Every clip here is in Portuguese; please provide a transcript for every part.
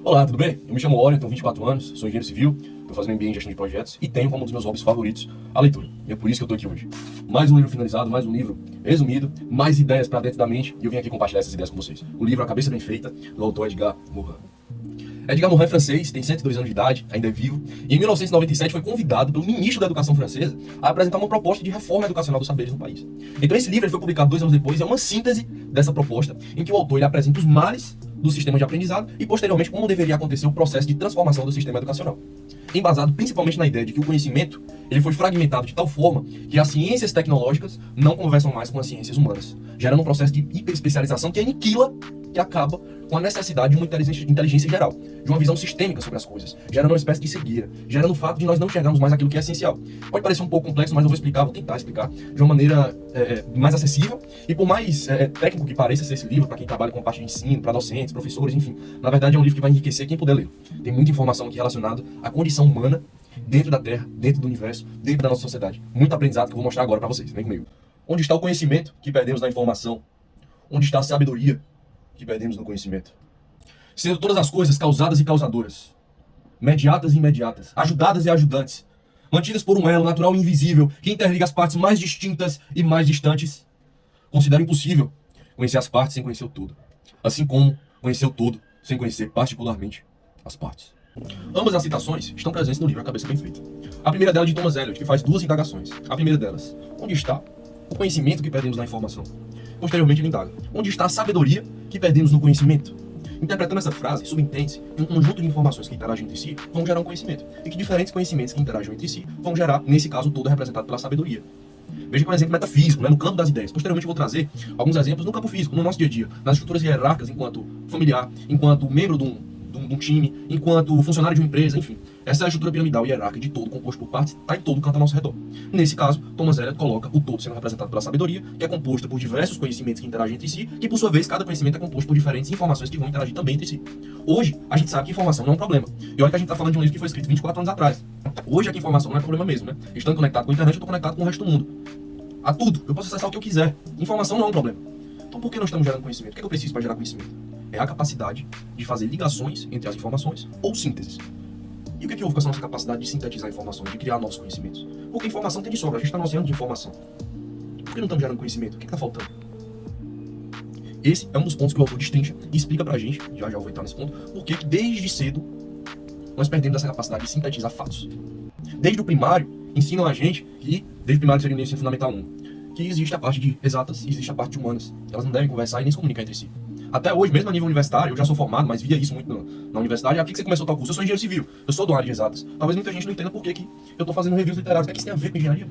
Olá, tudo bem? Eu me chamo Orion, tenho 24 anos, sou engenheiro civil, estou fazendo MBA em gestão de projetos e tenho como um dos meus hobbies favoritos a leitura. E é por isso que eu estou aqui hoje. Mais um livro finalizado, mais um livro resumido, mais ideias para dentro da mente e eu vim aqui compartilhar essas ideias com vocês. O livro A Cabeça Bem Feita, do autor Edgar Morin. Edgar Morin é francês, tem 102 anos de idade, ainda é vivo, e em 1997 foi convidado pelo ministro da Educação francesa a apresentar uma proposta de reforma educacional dos saberes no país. Então esse livro ele foi publicado 2 anos depois, é uma síntese dessa proposta, em que o autor ele apresenta os males do sistema de aprendizado e, posteriormente, como deveria acontecer o processo de transformação do sistema educacional. Embasado principalmente na ideia de que o conhecimento ele foi fragmentado de tal forma que as ciências tecnológicas não conversam mais com as ciências humanas, gerando um processo de hiperespecialização que aniquila, que acaba com a necessidade de uma inteligência geral, de uma visão sistêmica sobre as coisas, gerando uma espécie de cegueira, gerando o fato de nós não enxergarmos mais aquilo que é essencial. Pode parecer um pouco complexo, mas eu vou explicar, vou tentar explicar de uma maneira mais acessível e por mais técnico que pareça ser esse livro, para quem trabalha com parte de ensino, para docentes, professores, enfim, na verdade é um livro que vai enriquecer quem puder ler. Tem muita informação aqui relacionada à condição humana dentro da Terra, dentro do universo, dentro da nossa sociedade. Muito aprendizado que eu vou mostrar agora para vocês. Vem comigo. Onde está o conhecimento que perdemos na informação? Onde está a sabedoria que perdemos no conhecimento? Sendo todas as coisas causadas e causadoras, mediatas e imediatas, ajudadas e ajudantes, mantidas por um elo natural e invisível que interliga as partes mais distintas e mais distantes, considero impossível conhecer as partes sem conhecer o todo, assim como conhecer o todo sem conhecer particularmente as partes. Ambas as citações estão presentes no livro A Cabeça Bem Feita. A primeira delas é de Thomas Eliot, que faz duas indagações. A primeira delas, onde está o conhecimento que perdemos na informação? Posteriormente ele indaga, onde está a sabedoria que perdemos no conhecimento? Interpretando essa frase, subentende-se que um conjunto de informações que interagem entre si vão gerar um conhecimento, e que diferentes conhecimentos que interagem entre si vão gerar, nesse caso todo, representado pela sabedoria. Veja que é um exemplo metafísico, no campo das ideias. Posteriormente eu vou trazer alguns exemplos no campo físico, no nosso dia a dia, nas estruturas hierárquicas enquanto familiar, enquanto membro de um time, enquanto funcionário de uma empresa, enfim. Essa é a estrutura piramidal e hierárquica de todo, composto por partes, está em todo canto ao nosso redor. Nesse caso, Thomas Eliot coloca o todo sendo representado pela sabedoria, que é composta por diversos conhecimentos que interagem entre si, que por sua vez, cada conhecimento é composto por diferentes informações que vão interagir também entre si. Hoje, a gente sabe que informação não é um problema. E olha que a gente está falando de um livro que foi escrito 24 anos atrás. Hoje, é que informação não é problema mesmo, né? Estando conectado com a internet, eu estou conectado com o resto do mundo. A tudo. Eu posso acessar o que eu quiser. Informação não é um problema. Então, por que não estamos gerando conhecimento? O que é que eu preciso para gerar conhecimento? É a capacidade de fazer ligações entre as informações ou sínteses. E o que houve com essa nossa capacidade de sintetizar informações, de criar novos conhecimentos? Porque informação tem de sobra, a gente está no oceano de informação. Por que não estamos gerando conhecimento? O que está faltando? Esse é um dos pontos que o autor destrincha e explica pra gente, já vou entrar nesse ponto, porque desde cedo nós perdemos essa capacidade de sintetizar fatos. Desde o primário, ensinam a gente que, desde o primário seria o ensino fundamental 1, que existe a parte de exatas e existe a parte de humanas. Elas não devem conversar e nem se comunicar entre si. Até hoje, mesmo a nível universitário, eu já sou formado, mas via isso muito na universidade. Por que você começou tal curso? Eu sou engenheiro civil, eu sou da área de exatas. Talvez muita gente não entenda por que eu tô fazendo reviews literários. O que isso tem a ver com engenharia?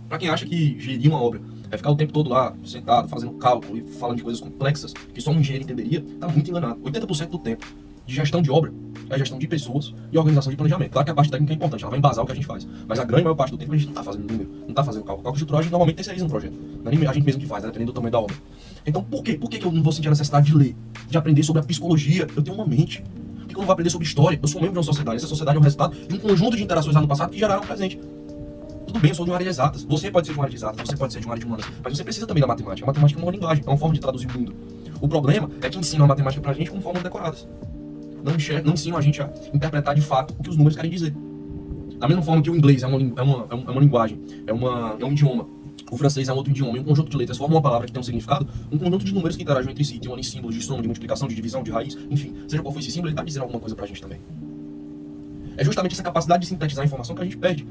Pra quem acha que gerir uma obra é ficar o tempo todo lá, sentado, fazendo cálculo e falando de coisas complexas que só um engenheiro entenderia, tá muito enganado. 80% do tempo de gestão de obra é gestão de pessoas e organização de planejamento. Claro que a parte técnica é importante, ela vai embasar o que a gente faz. Mas a grande maior parte do tempo a gente não tá fazendo número, não tá fazendo cálculo. Cálculo estrutural a gente normalmente terceiriza no projeto. Não é nem a gente mesmo que faz, né? Dependendo do tamanho da obra. Então por quê? Por que eu não vou sentir a necessidade de ler? De aprender sobre a psicologia? Eu tenho uma mente. Por que eu não vou aprender sobre história? Eu sou membro de uma sociedade. Essa sociedade é o resultado de um conjunto de interações lá no passado que geraram o presente. Tudo bem, eu sou de uma área de exatas. Você pode ser de uma área de exatas, você pode ser de uma área de humanas. Mas você precisa também da matemática. A matemática é uma linguagem, é uma forma de traduzir o mundo. O problema é que ensinam a matemática pra gente com formas decoradas. Não ensinam a gente a interpretar de fato o que os números querem dizer. Da mesma forma que o inglês é uma linguagem, é um idioma, o francês é um outro idioma, e um conjunto de letras forma uma palavra que tem um significado, um conjunto de números que interagem entre si, tem um símbolo de soma, de multiplicação, de divisão, de raiz, enfim, seja qual for esse símbolo, ele está dizendo alguma coisa pra gente também. É justamente essa capacidade de sintetizar a informação que a gente perde.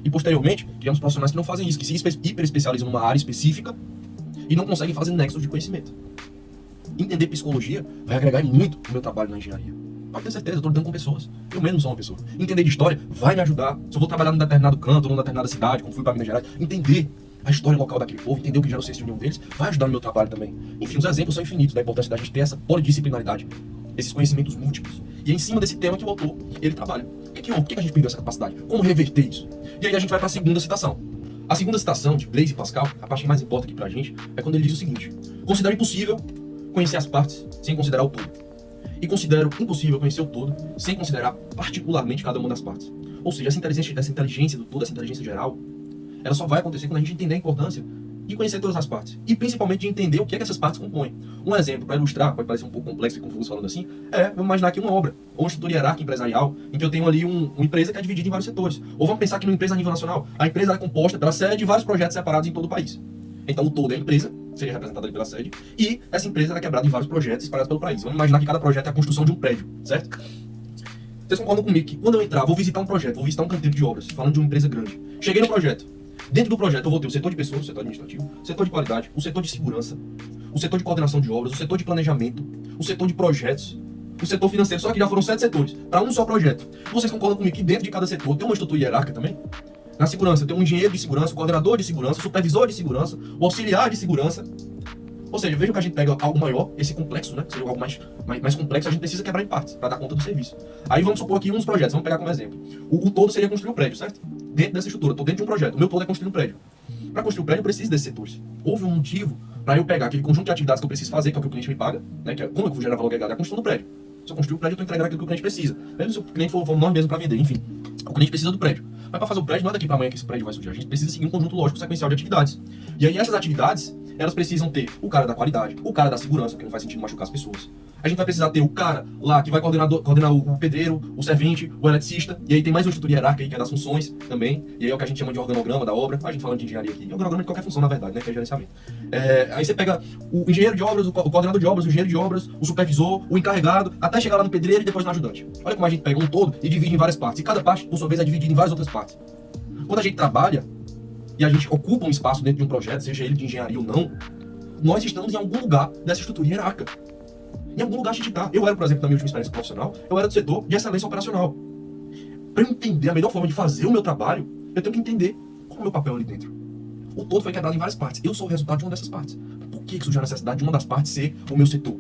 E posteriormente, criamos profissionais que não fazem isso, que se hiperespecializam numa área específica e não conseguem fazer nexos de conhecimento. Entender psicologia vai agregar muito no meu trabalho na engenharia. Pode ter certeza, eu estou lidando com pessoas. Eu mesmo sou uma pessoa. Entender de história vai me ajudar. Se eu vou trabalhar num determinado canto, numa determinada cidade, como fui para Minas Gerais, entender a história local daquele povo, entender o que gera o senso de união deles, vai ajudar no meu trabalho também. Enfim, os exemplos são infinitos da importância da gente ter essa polidisciplinaridade, esses conhecimentos múltiplos. E é em cima desse tema que o autor, ele trabalha. Por que a gente perdeu essa capacidade? Como reverter isso? E aí a gente vai para a segunda citação. A segunda citação de Blaise Pascal, a parte que mais importa aqui pra gente, é quando ele diz o seguinte: considero impossível conhecer as partes sem considerar o todo. E considero impossível conhecer o todo sem considerar particularmente cada uma das partes. Ou seja, essa inteligência do todo, essa inteligência geral, ela só vai acontecer quando a gente entender a importância de conhecer todas as partes. E principalmente de entender o que é que essas partes compõem. Um exemplo, para ilustrar, pode parecer um pouco complexo e confuso falando assim, vamos imaginar aqui uma obra, ou uma estrutura hierárquica empresarial, em que eu tenho ali uma empresa que é dividida em vários setores. Ou vamos pensar que numa empresa a nível nacional, a empresa é composta pela sede de vários projetos separados em todo o país. Então o todo é a empresa, seria representada ali pela sede, e essa empresa é quebrada em vários projetos espalhados pelo país. Vamos imaginar que cada projeto é a construção de um prédio, certo? Vocês concordam comigo que quando eu entrar, vou visitar um projeto, vou visitar um canteiro de obras, falando de uma empresa grande. Cheguei no projeto. Dentro do projeto eu vou ter o setor de pessoas, o setor administrativo, o setor de qualidade, o setor de segurança, o setor de coordenação de obras, o setor de planejamento, o setor de projetos, o setor financeiro, só que já foram 7 setores, para um só projeto. Vocês concordam comigo que dentro de cada setor tem uma estrutura hierárquica também? Na segurança, tem um engenheiro de segurança, o coordenador de segurança, o supervisor de segurança, o auxiliar de segurança. Ou seja, veja que a gente pega algo maior, esse complexo, né? Seria algo mais complexo, a gente precisa quebrar em partes para dar conta do serviço. Aí vamos supor aqui uns projetos, vamos pegar como exemplo. O todo seria construir um prédio, certo? Dentro dessa estrutura, eu estou dentro de um projeto, o meu todo é construir um prédio. Para construir um prédio, eu preciso desses setores. Houve um motivo para eu pegar aquele conjunto de atividades que eu preciso fazer, que é o que o cliente me paga, né? Que é como eu vou gerar valor agregado, é a construção do prédio. Se eu construir o prédio, eu estou entregando aquilo que o cliente precisa. Mesmo se o cliente for nós mesmos para vender, enfim. O cliente precisa do prédio. Mas para fazer o prédio, não é daqui para amanhã que esse prédio vai surgir. A gente precisa seguir um conjunto lógico sequencial de atividades. E aí essas atividades, elas precisam ter o cara da qualidade, o cara da segurança, porque não faz sentido machucar as pessoas. A gente vai precisar ter o cara lá que vai coordenar o pedreiro, o servente, o eletricista, e aí tem mais uma estrutura hierárquica aí, que é das funções também, e aí é o que a gente chama de organograma da obra. A gente falando de engenharia aqui, organograma de qualquer função, na verdade, né, que é gerenciamento. Aí você pega o engenheiro de obras, o coordenador de obras, o engenheiro de obras, o supervisor, o encarregado, até chegar lá no pedreiro e depois no ajudante. Olha como a gente pega um todo e divide em várias partes, e cada parte, por sua vez, é dividida em várias outras partes. Quando a gente trabalha, e a gente ocupa um espaço dentro de um projeto, seja ele de engenharia ou não, nós estamos em algum lugar dessa estrutura hierárquica. Em algum lugar a gente está. Eu era, por exemplo, na minha última experiência profissional, eu era do setor de excelência operacional. Para eu entender a melhor forma de fazer o meu trabalho, eu tenho que entender qual é o meu papel ali dentro. O todo foi quebrado em várias partes. Eu sou o resultado de uma dessas partes. Por que surgiu a necessidade de uma das partes ser o meu setor?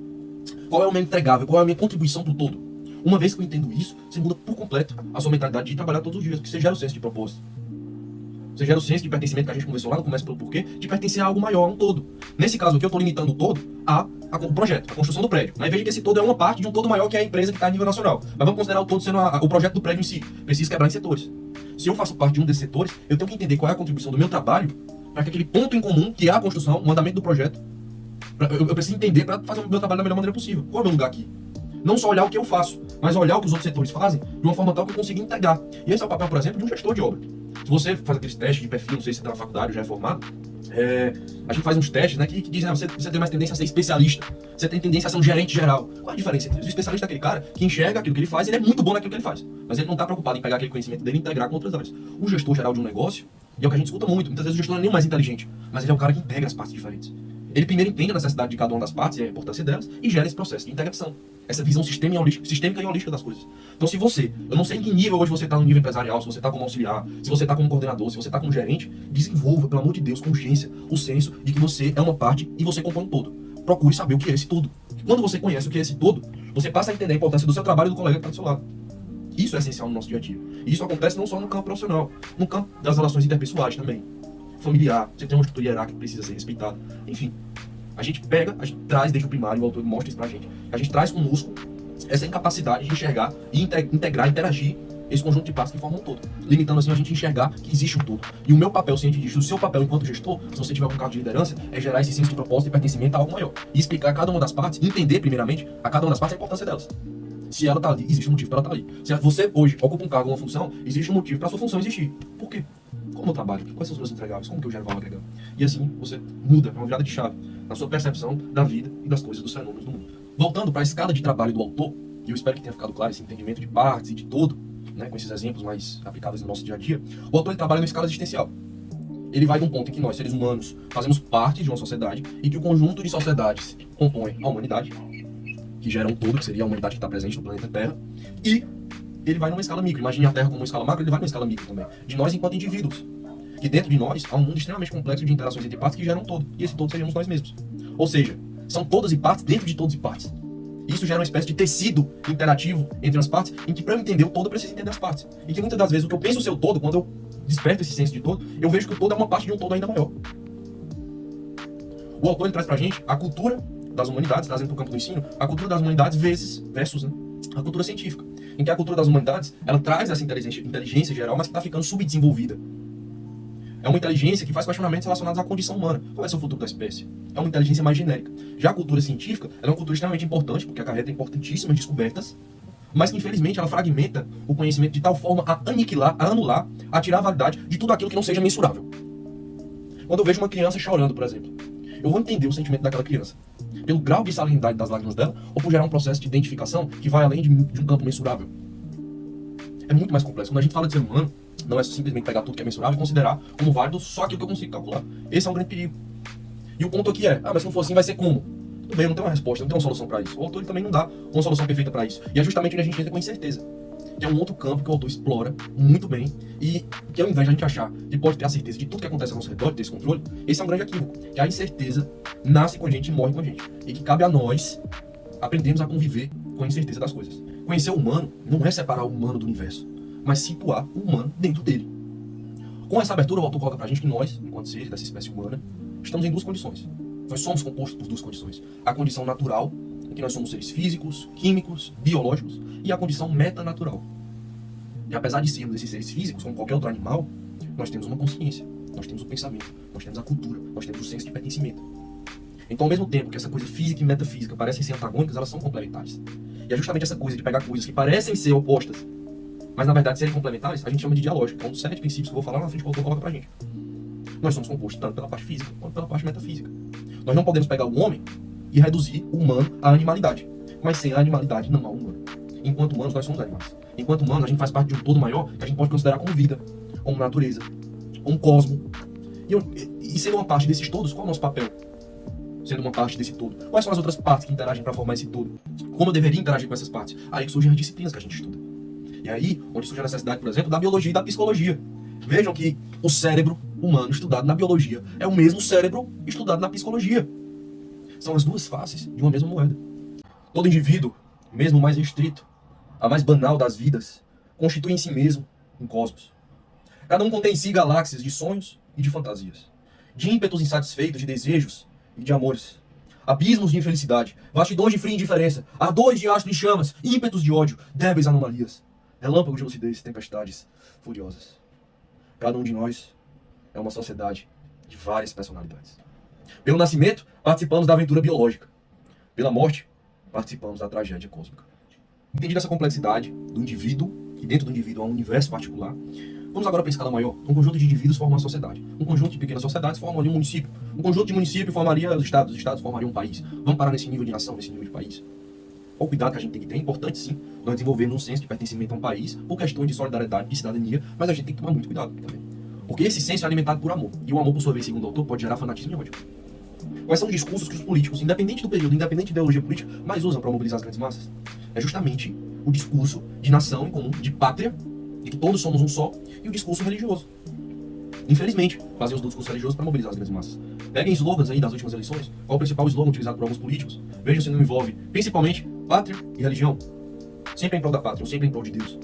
Qual é o meu entregável? Qual é a minha contribuição para o todo? Uma vez que eu entendo isso, você muda por completo a sua mentalidade de trabalhar todos os dias, porque você gera o senso de propósito. Você gera o senso de pertencimento que a gente conversou lá no começo pelo porquê, de pertencer a algo maior, a um todo. Nesse caso aqui, eu estou limitando o todo o projeto, a construção do prédio. Mas veja que esse todo é uma parte de um todo maior que é a empresa que está a nível nacional. Mas vamos considerar o todo sendo o projeto do prédio em si. Preciso quebrar em setores. Se eu faço parte de um desses setores, eu tenho que entender qual é a contribuição do meu trabalho para que aquele ponto em comum, que é a construção, o andamento do projeto, eu preciso entender para fazer o meu trabalho da melhor maneira possível. Qual é o meu lugar aqui? Não só olhar o que eu faço, mas olhar o que os outros setores fazem de uma forma tal que eu consiga integrar. E esse é o papel, por exemplo, de um gestor de obra. Se você faz aqueles testes de perfil, não sei se você está na faculdade ou já é formado, a gente faz uns testes, né, que dizem, você tem mais tendência a ser especialista, você tem tendência a ser um gerente geral. Qual é a diferença entre isso? O especialista é aquele cara que enxerga aquilo que ele faz, ele é muito bom naquilo que ele faz, mas ele não está preocupado em pegar aquele conhecimento dele e integrar com outras áreas. O gestor geral de um negócio, e é o que a gente escuta muito, muitas vezes o gestor não é nem o mais inteligente, mas ele é o cara que integra as partes diferentes. Ele primeiro entende a necessidade de cada uma das partes e a importância delas e gera esse processo de integração. Essa visão sistêmica e holística das coisas. Então se eu não sei em que nível hoje você está no nível empresarial, se você está como auxiliar, se você está como coordenador, se você está como gerente, desenvolva, pelo amor de Deus, com urgência, o senso de que você é uma parte e você compõe um todo. Procure saber o que é esse todo. Quando você conhece o que é esse todo, você passa a entender a importância do seu trabalho e do colega que está do seu lado. Isso é essencial no nosso dia a dia. E isso acontece não só no campo profissional, no campo das relações interpessoais também. Familiar, você tem uma estrutura hierárquica que precisa ser respeitada. Enfim, a gente traz desde o primário, o autor mostra isso pra gente. A gente traz conosco essa incapacidade de enxergar e integrar, interagir esse conjunto de partes que formam um todo. Limitando assim a gente enxergar que existe um todo. E o meu papel cientista, o seu papel enquanto gestor, se você tiver algum cargo de liderança, é gerar esse senso de propósito e pertencimento a algo maior. E explicar a cada uma das partes, entender primeiramente a cada uma das partes a importância delas. Se ela tá ali, existe um motivo para ela estar ali. Se você hoje ocupa um cargo ou uma função, existe um motivo para sua função existir. Por quê? Como eu trabalho? Quais são os meus entregáveis? Como que eu gero valor agregado? E assim você muda, é uma virada de chave na sua percepção da vida e das coisas, dos fenômenos do mundo. Voltando para a escala de trabalho do autor, e eu espero que tenha ficado claro esse entendimento de partes e de todo, né, com esses exemplos mais aplicados no nosso dia a dia, o autor ele trabalha numa escala existencial. Ele vai de um ponto em que nós, seres humanos, fazemos parte de uma sociedade e que o conjunto de sociedades compõe a humanidade, que gera um todo, que seria a humanidade que está presente no planeta Terra, e ele vai numa escala micro. Imagine a Terra como uma escala macro, ele vai numa escala micro também, de nós enquanto indivíduos. Que dentro de nós há um mundo extremamente complexo de interações entre partes que geram um todo, e esse todo seríamos nós mesmos. Ou seja, são todas e partes dentro de todos e partes. Isso gera uma espécie de tecido interativo entre as partes, em que para eu entender o todo eu preciso entender as partes. E que muitas das vezes o que eu penso ser o todo, quando eu desperto esse senso de todo, eu vejo que o todo é uma parte de um todo ainda maior. O autor ele traz pra gente a cultura das humanidades, trazendo para o campo do ensino, a cultura das humanidades versus a cultura científica. Em que a cultura das humanidades, ela traz essa inteligência geral, mas que está ficando subdesenvolvida. É uma inteligência que faz questionamentos relacionados à condição humana. Qual vai ser o futuro da espécie? É uma inteligência mais genérica. Já a cultura científica, ela é uma cultura extremamente importante, porque acarreta importantíssimas descobertas, mas que infelizmente ela fragmenta o conhecimento de tal forma a aniquilar, a anular, a tirar a validade de tudo aquilo que não seja mensurável. Quando eu vejo uma criança chorando, por exemplo, eu vou entender o sentimento daquela criança pelo grau de salinidade das lágrimas dela ou por gerar um processo de identificação que vai além de um campo mensurável. É muito mais complexo. Quando a gente fala de ser humano, não é simplesmente pegar tudo que é mensurável e considerar como válido só aquilo que eu consigo calcular. Esse é um grande perigo. E o ponto aqui é, mas se não for assim vai ser como? Tudo bem, eu não tenho uma resposta, não tenho uma solução para isso. O autor ele também não dá uma solução perfeita para isso. E é justamente onde a gente entra com incerteza. Que é um outro campo que o autor explora muito bem e que ao invés de a gente achar que pode ter a certeza de tudo que acontece ao nosso redor, de ter esse controle, esse é um grande equívoco. Que a incerteza nasce com a gente e morre com a gente. E que cabe a nós aprendermos a conviver com a incerteza das coisas. Conhecer o humano não é separar o humano do universo, mas situar o humano dentro dele. Com essa abertura, o autor coloca pra gente que nós, enquanto seres dessa espécie humana, estamos em duas condições. Nós somos compostos por duas condições. A condição natural, em que nós somos seres físicos, químicos, biológicos, e a condição metanatural. E apesar de sermos esses seres físicos, como qualquer outro animal, nós temos uma consciência, nós temos o pensamento, nós temos a cultura, nós temos o senso de pertencimento. Então, ao mesmo tempo que essa coisa física e metafísica parecem ser antagônicas, elas são complementares. E é justamente essa coisa de pegar coisas que parecem ser opostas, mas na verdade serem complementares, a gente chama de dialógica, que é um dos 7 princípios que eu vou falar lá na frente que o autor coloca pra gente. Nós somos compostos tanto pela parte física quanto pela parte metafísica. Nós não podemos pegar o homem e reduzir o humano à animalidade, mas sem a animalidade não há humano. Enquanto humanos, nós somos animais. Enquanto humanos, a gente faz parte de um todo maior que a gente pode considerar como vida, como natureza, como cosmo. E sendo uma parte desses todos, qual é o nosso papel? Sendo uma parte desse todo. Quais são as outras partes que interagem para formar esse todo? Como eu deveria interagir com essas partes? Aí que surgem as disciplinas que a gente estuda. E aí, onde surge a necessidade, por exemplo, da biologia e da psicologia. Vejam que o cérebro humano estudado na biologia é o mesmo cérebro estudado na psicologia. São as duas faces de uma mesma moeda. Todo indivíduo, mesmo o mais restrito, a mais banal das vidas, constitui em si mesmo um cosmos. Cada um contém em si galáxias de sonhos e de fantasias, de ímpetos insatisfeitos, de desejos e de amores, abismos de infelicidade, vastidões de fria indiferença, ardores de astro em chamas, ímpetos de ódio, débeis anomalias, relâmpagos de lucidez, tempestades furiosas. Cada um de nós é uma sociedade de várias personalidades. Pelo nascimento, participamos da aventura biológica. Pela morte, participamos da tragédia cósmica. Entendida essa complexidade do indivíduo, e dentro do indivíduo há um universo particular, vamos agora para a escala maior. Um conjunto de indivíduos forma uma sociedade. Um conjunto de pequenas sociedades forma ali um município. Um conjunto de município formaria os estados formariam um país. Vamos parar nesse nível de nação, nesse nível de país. Qual o cuidado que a gente tem que ter? É importante, sim, nós desenvolvermos um senso de pertencimento a um país por questões de solidariedade, de cidadania, mas a gente tem que tomar muito cuidado também. Porque esse senso é alimentado por amor. E o amor, por sua vez, segundo o autor, pode gerar fanatismo e ódio. Quais são os discursos que os políticos, independente do período, independente da ideologia política, mais usam para mobilizar as grandes massas? É justamente o discurso de nação em comum, de pátria, de que todos somos um só, e o discurso religioso. Infelizmente, fazem os do discurso religioso para mobilizar as grandes massas. Peguem slogans aí das últimas eleições. Qual o principal slogan utilizado por alguns políticos? Vejam se não envolve, principalmente, pátria e religião. Sempre em prol da pátria, ou sempre em prol de Deus.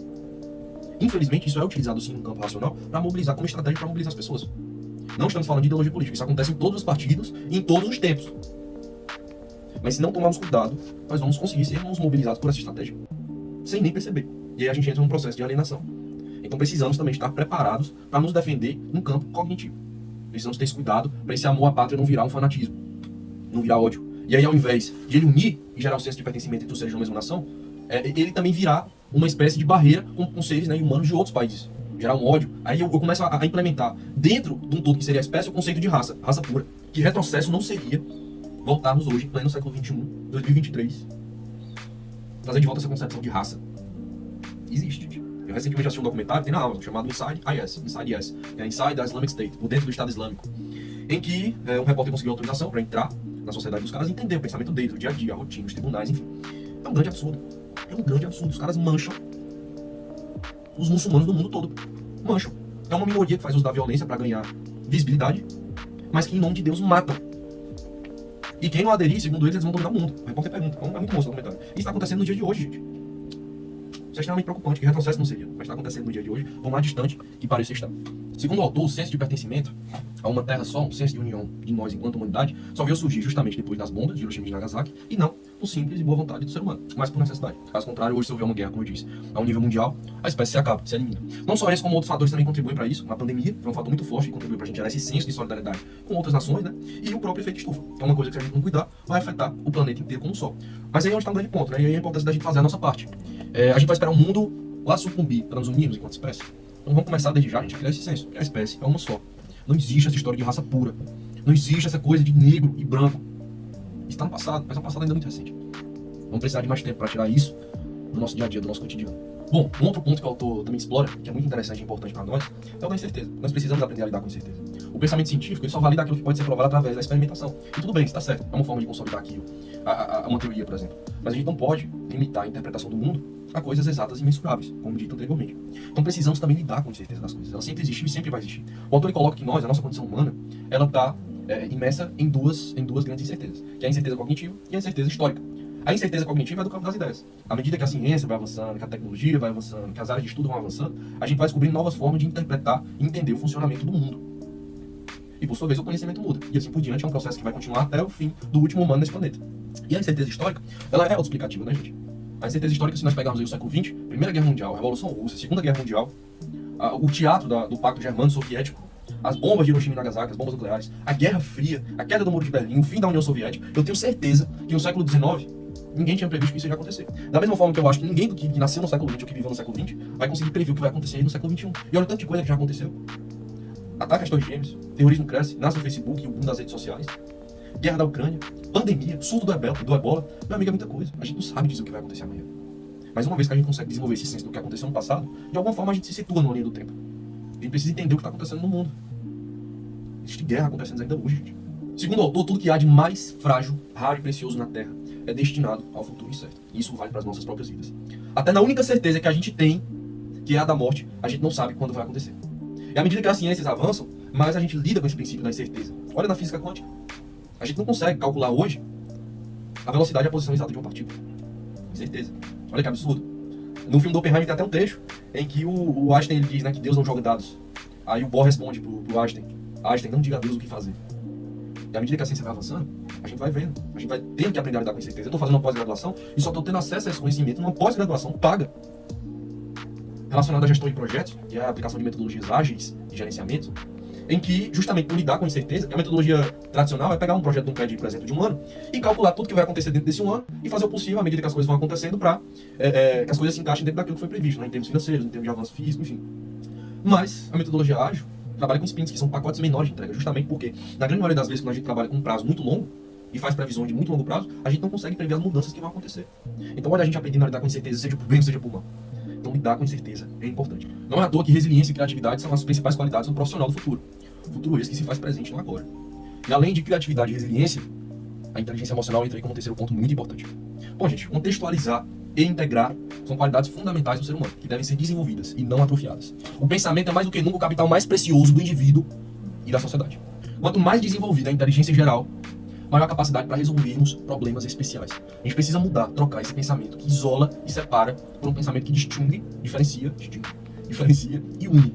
Infelizmente, isso é utilizado sim no campo racional para mobilizar, como estratégia para mobilizar as pessoas. Não estamos falando de ideologia política, isso acontece em todos os partidos e em todos os tempos. Mas se não tomarmos cuidado, nós vamos conseguir sermos mobilizados por essa estratégia, sem nem perceber. E aí a gente entra num processo de alienação. Então precisamos também estar preparados para nos defender no campo cognitivo. Precisamos ter esse cuidado para esse amor à pátria não virar um fanatismo, não virar ódio. E aí, ao invés de ele unir e gerar um senso de pertencimento entre os seres de uma mesma nação, ele também virar uma espécie de barreira com seres, né, humanos de outros países. Gerar um ódio. Aí eu começo a implementar dentro de um todo que seria a espécie o conceito de raça pura. Que retrocesso não seria voltarmos hoje, pleno século XXI, 2023, trazer de volta essa concepção de raça. Existe. Eu recentemente assisti um documentário, tem na Amazon, chamado Inside IS, que é Inside the Islamic State, por dentro do Estado Islâmico, em que um repórter conseguiu autorização para entrar na sociedade dos caras e entender o pensamento deles, o dia a dia, a rotina, os tribunais, enfim. É um grande absurdo. É um grande absurdo. Os caras mancham os muçulmanos do mundo todo. Mancham. É uma minoria que faz uso da violência para ganhar visibilidade, mas que em nome de Deus matam. E quem não aderir, segundo eles vão dominar o mundo. O repórter pergunta. É muito bom esse documentário. Isso está acontecendo no dia de hoje, gente. Isso é extremamente preocupante, que retrocesso não seria, mas está acontecendo no dia de hoje, por mais distante que pareça estar. Segundo o autor, o senso de pertencimento a uma terra só, um senso de união de nós enquanto humanidade, só veio surgir justamente depois das bombas de Hiroshima e Nagasaki, e não por simples e boa vontade do ser humano, mas por necessidade. Caso contrário, hoje se houver uma guerra, como eu disse, a um nível mundial, a espécie se acaba, se elimina. Não só esse, como outros fatores também contribuem para isso. Uma pandemia foi um fator muito forte que contribuiu para a gente gerar esse senso de solidariedade com outras nações, né? E o próprio efeito estufa, que é uma coisa que se a gente não cuidar, vai afetar o planeta inteiro como um só. Mas aí é onde está um grande ponto, né? E aí a importância da gente fazer a nossa parte. A gente vai esperar o mundo lá sucumbir para nos unirmos enquanto espécie. Então vamos começar desde já, a gente, a criar esse senso, que a espécie é uma só. Não existe essa história de raça pura. Não existe essa coisa de negro e branco. Isso está no passado, mas é um passado ainda muito recente. Vamos precisar de mais tempo para tirar isso do nosso dia a dia, do nosso cotidiano. Bom, um outro ponto que o autor também explora, que é muito interessante e importante para nós, é o da incerteza. Nós precisamos aprender a lidar com a incerteza. O pensamento científico ele só valida aquilo que pode ser provado através da experimentação. E tudo bem, isso está certo. É uma forma de consolidar aquilo, uma teoria, por exemplo. Mas a gente não pode limitar a interpretação do mundo a coisas exatas e mensuráveis, como dito anteriormente. Então precisamos também lidar com a incerteza das coisas. Ela sempre existiu e sempre vai existir. O autor coloca que nós, a nossa condição humana, ela está imersa em duas grandes incertezas, que é a incerteza cognitiva e a incerteza histórica. A incerteza cognitiva é do campo das ideias. À medida que a ciência vai avançando, que a tecnologia vai avançando, que as áreas de estudo vão avançando, a gente vai descobrindo novas formas de interpretar e entender o funcionamento do mundo. E por sua vez o conhecimento muda. E assim por diante é um processo que vai continuar até o fim do último humano nesse planeta. E a incerteza histórica, ela é autoexplicativa, né, gente? A incerteza histórica, se nós pegarmos aí o século XX, Primeira Guerra Mundial, a Revolução Russa, Segunda Guerra Mundial, o teatro do Pacto Germano-Soviético, as bombas de Hiroshima e Nagasaki, as bombas nucleares, a Guerra Fria, a queda do Muro de Berlim, o fim da União Soviética, eu tenho certeza que no século XIX, ninguém tinha previsto que isso ia acontecer. Da mesma forma que eu acho que ninguém que nasceu no século XX ou que viveu no século XX vai conseguir prever o que vai acontecer aí no século XXI. E olha o tanto de coisa que já aconteceu. Ataque às Torres Gêmeas, terrorismo cresce, nasce no Facebook e o boom das redes sociais, guerra da Ucrânia, pandemia, surto do Ebola. Meu amigo, é muita coisa. A gente não sabe dizer o que vai acontecer amanhã. Mas uma vez que a gente consegue desenvolver esse senso do que aconteceu no passado, de alguma forma a gente se situa numa linha do tempo. A gente precisa entender o que está acontecendo no mundo. Existe guerra acontecendo ainda hoje, gente. Segundo o autor, tudo que há de mais frágil, raro e precioso na Terra é destinado ao futuro incerto. E isso vale para as nossas próprias vidas. Até na única certeza que a gente tem, que é a da morte, a gente não sabe quando vai acontecer. E à medida que as ciências avançam, mais a gente lida com esse princípio da incerteza. Olha na física quântica. A gente não consegue calcular hoje a velocidade e a posição exata de uma partícula. Incerteza. Olha que absurdo. No filme do Oppenheimer tem até um trecho em que o Einstein ele diz, né, que Deus não joga dados. Aí o Bohr responde pro Einstein: Einstein, não diga a Deus o que fazer. E à medida que a ciência vai avançando, a gente vai vendo. A gente vai tendo que aprender a lidar com incerteza. Eu estou fazendo uma pós-graduação e só estou tendo acesso a esse conhecimento numa pós-graduação paga. Relacionada à gestão de projetos e à aplicação de metodologias ágeis de gerenciamento, em que, justamente por lidar com incerteza, que a metodologia tradicional é pegar um projeto de um crédito, por exemplo, de um ano e calcular tudo que vai acontecer dentro desse um ano e fazer o possível à medida que as coisas vão acontecendo para que as coisas se encaixem dentro daquilo que foi previsto, né, em termos financeiros, em termos de avanço físico, enfim. Mas a metodologia ágil trabalha com sprints, que são pacotes menores de entrega, justamente porque, na grande maioria das vezes, quando a gente trabalha com um prazo muito longo e faz previsões de muito longo prazo, a gente não consegue prever as mudanças que vão acontecer. Então, olha a gente aprendendo a lidar com incerteza, seja por bem, seja por mal. Então, lidar com incerteza é importante. Não é à toa que resiliência e criatividade são as principais qualidades do profissional do futuro. O futuro esse que se faz presente no agora. E além de criatividade e resiliência, a inteligência emocional entra aí como terceiro ponto muito importante. Bom, gente, contextualizar e integrar são qualidades fundamentais do ser humano, que devem ser desenvolvidas e não atrofiadas. O pensamento é mais do que nunca o capital mais precioso do indivíduo e da sociedade. Quanto mais desenvolvida a inteligência em geral, maior a capacidade para resolvermos problemas especiais. A gente precisa mudar, trocar esse pensamento que isola e separa por um pensamento que distingue, diferencia e une.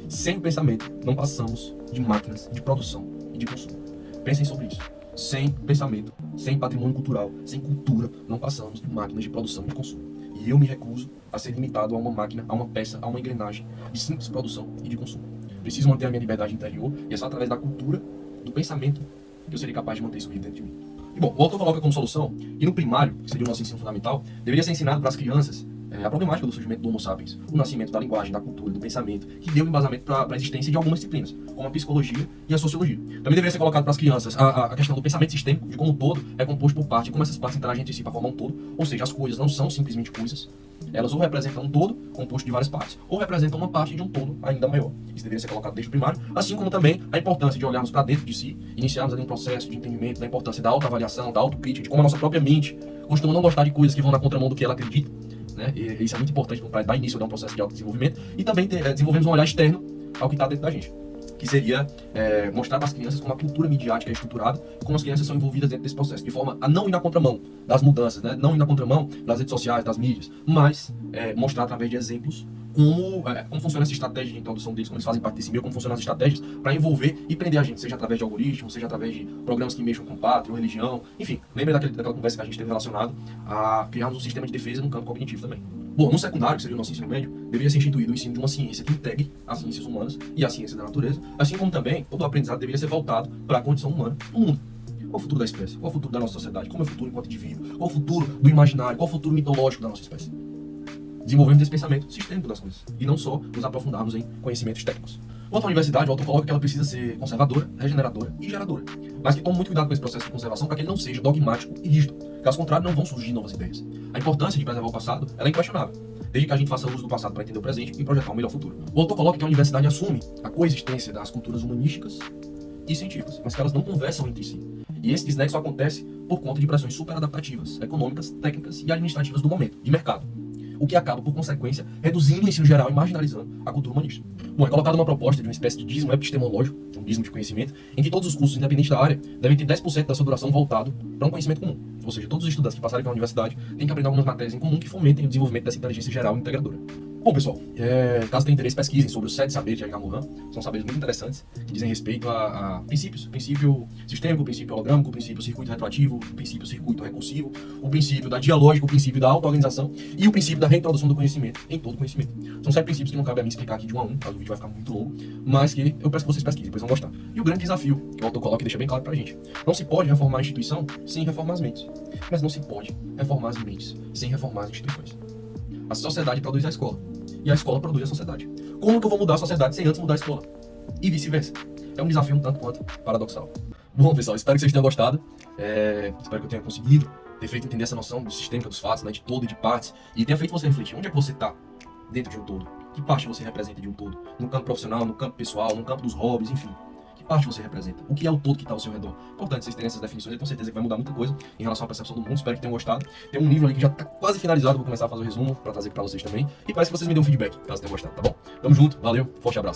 Sem pensamento, não passamos de máquinas de produção e de consumo. Pensem sobre isso. Sem pensamento, sem patrimônio cultural, sem cultura, não passamos de máquinas de produção e de consumo. E eu me recuso a ser limitado a uma máquina, a uma peça, a uma engrenagem de simples produção e de consumo. Preciso manter a minha liberdade interior e é só através da cultura, do pensamento, que eu serei capaz de manter isso dentro de mim. E bom, o autor coloca como solução que no primário, que seria o nosso ensino fundamental, deveria ser ensinado para as crianças a problemática do surgimento do Homo sapiens, o nascimento da linguagem, da cultura, do pensamento, que deu embasamento para a existência de algumas disciplinas, como a psicologia e a sociologia. Também deveria ser colocado para as crianças a questão do pensamento sistêmico, de como o todo é composto por partes, e como essas partes interagem entre si para formar um todo, ou seja, as coisas não são simplesmente coisas, elas ou representam um todo, composto de várias partes, ou representam uma parte de um todo ainda maior. Isso deveria ser colocado desde o primário, assim como também a importância de olharmos para dentro de si, iniciarmos ali um processo de entendimento da importância da autoavaliação, da autocrítica, de como a nossa própria mente costuma não gostar de coisas que vão na contramão do que ela acredita. Né? E isso é muito importante para dar início a um processo de autodesenvolvimento e também desenvolvemos um olhar externo ao que está dentro da gente, que seria mostrar para as crianças como a cultura midiática é estruturada e como as crianças são envolvidas dentro desse processo, de forma a não ir na contramão das mudanças, né? Não ir na contramão das redes sociais, das mídias, mas mostrar através de exemplos como funciona essa estratégia de introdução deles, como eles fazem parte desse meio, como funcionam as estratégias para envolver e prender a gente, seja através de algoritmos, seja através de programas que mexam com pátria ou religião, enfim, lembra daquela conversa que a gente teve relacionado a criarmos um sistema de defesa no campo cognitivo também. Bom, no secundário, que seria o nosso ensino médio, deveria ser instituído o ensino de uma ciência que integre as ciências humanas e a ciência da natureza, assim como também todo o aprendizado deveria ser voltado para a condição humana no mundo. Qual é o futuro da espécie? Qual é o futuro da nossa sociedade? Como é o futuro enquanto indivíduo? Qual é o futuro do imaginário? Qual é o futuro mitológico da nossa espécie? Desenvolvemos esse pensamento sistêmico das coisas e não só nos aprofundarmos em conhecimentos técnicos. Quanto à universidade, o autor coloca que ela precisa ser conservadora, regeneradora e geradora, mas que tome muito cuidado com esse processo de conservação para que ele não seja dogmático e rígido. Caso contrário, não vão surgir novas ideias. A importância de preservar o passado ela é inquestionável, desde que a gente faça uso do passado para entender o presente e projetar um melhor futuro. O autor coloca que a universidade assume a coexistência das culturas humanísticas e científicas, mas que elas não conversam entre si. E esse desnexo acontece por conta de pressões superadaptativas, econômicas, técnicas e administrativas do momento, de mercado, o que acaba, por consequência, reduzindo o ensino geral e marginalizando a cultura humanista. Bom, é colocada uma proposta de uma espécie de dízimo epistemológico, um dízimo de conhecimento, em que todos os cursos, independente da área, devem ter 10% da sua duração voltado para um conhecimento comum. Ou seja, todos os estudantes que passarem pela universidade têm que aprender algumas matérias em comum que fomentem o desenvolvimento dessa inteligência geral e integradora. Bom, pessoal, caso tenham interesse, pesquisem sobre os 7 saberes de Edgar Morin. São saberes muito interessantes que dizem respeito a princípios. Princípio sistêmico, princípio hologrâmico, princípio circuito retroativo, princípio circuito recursivo, o princípio da dialógica, o princípio da auto-organização e o princípio da reintrodução do conhecimento em todo o conhecimento. São 7 princípios que não cabe a mim explicar aqui de um a um, caso o vídeo vai ficar muito longo, mas que eu peço que vocês pesquisem, depois vão gostar. E o grande desafio que o autor coloca e deixa bem claro pra gente: não se pode reformar a instituição sem reformar as mentes, mas não se pode reformar as mentes sem reformar as instituições. A sociedade produz a escola e a escola produz a sociedade. Como que eu vou mudar a sociedade sem antes mudar a escola? E vice-versa. É um desafio um tanto quanto paradoxal. Bom, pessoal, espero que vocês tenham gostado. Espero que eu tenha conseguido ter feito entender essa noção de sistêmica dos fatos, né, de todo e de partes, e tenha feito você refletir. Onde é que você está dentro de um todo? Que parte você representa de um todo? No campo profissional, no campo pessoal, no campo dos hobbies, enfim. Que parte você representa? O que é o todo que está ao seu redor? Importante vocês terem essas definições, eu tenho certeza que vai mudar muita coisa em relação à percepção do mundo. Espero que tenham gostado. Tem um livro ali que já está quase finalizado, vou começar a fazer o resumo para trazer para vocês também. E parece que vocês me dêem um feedback, caso tenham gostado, tá bom? Tamo junto, valeu, forte abraço.